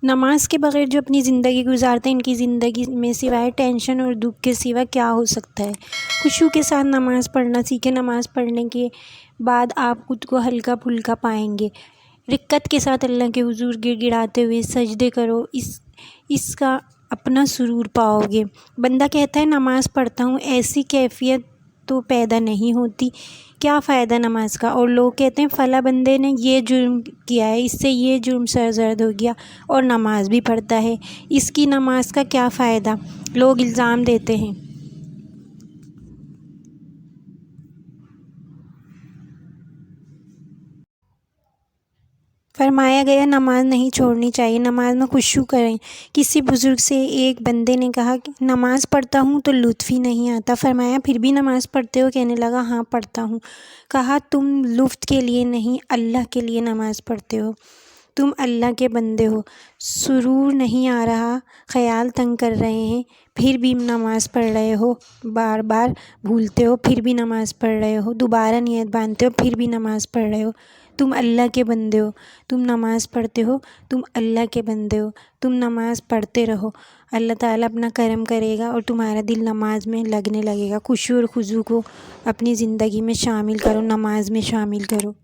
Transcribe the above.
نماز کے بغیر جو اپنی زندگی گزارتے ہیں ان کی زندگی میں سوائے ٹینشن اور دکھ کے سوا کیا ہو سکتا ہے۔ خشوع کے ساتھ نماز پڑھنا سیکھیں۔ نماز پڑھنے کے بعد آپ خود کو ہلکا پھلکا پائیں گے۔ رقت کے ساتھ اللہ کے حضور گڑ گڑاتے ہوئے سجدے کرو، اس کا اپنا سرور پاؤ گے۔ بندہ کہتا ہے نماز پڑھتا ہوں، ایسی کیفیت تو پیدا نہیں ہوتی، کیا فائدہ نماز کا؟ اور لوگ کہتے ہیں فلاں بندے نے یہ جرم کیا ہے، اس سے یہ جرم سرزد ہو گیا اور نماز بھی پڑھتا ہے، اس کی نماز کا کیا فائدہ؟ لوگ الزام دیتے ہیں۔ فرمایا گیا نماز نہیں چھوڑنی چاہیے، نماز میں خشوع کریں۔ کسی بزرگ سے ایک بندے نے کہا کہ نماز پڑھتا ہوں تو لطف ہی نہیں آتا۔ فرمایا پھر بھی نماز پڑھتے ہو؟ کہنے لگا ہاں پڑھتا ہوں۔ کہا تم لطف کے لیے نہیں اللہ کے لیے نماز پڑھتے ہو، تم اللہ کے بندے ہو، سرور نہیں آ رہا، خیال تنگ کر رہے ہیں، پھر بھی نماز پڑھ رہے ہو، بار بار بھولتے ہو پھر بھی نماز پڑھ رہے ہو، دوبارہ نیت باندھتے ہو پھر بھی نماز پڑھ رہے ہو، تم اللہ کے بندے ہو، تم نماز پڑھتے ہو، تم اللہ کے بندے ہو، تم نماز پڑھتے رہو، اللہ تعالیٰ اپنا کرم کرے گا اور تمہارا دل نماز میں لگنے لگے گا۔ خشوع اور خضوع کو اپنی زندگی میں شامل کرو، نماز میں شامل کرو۔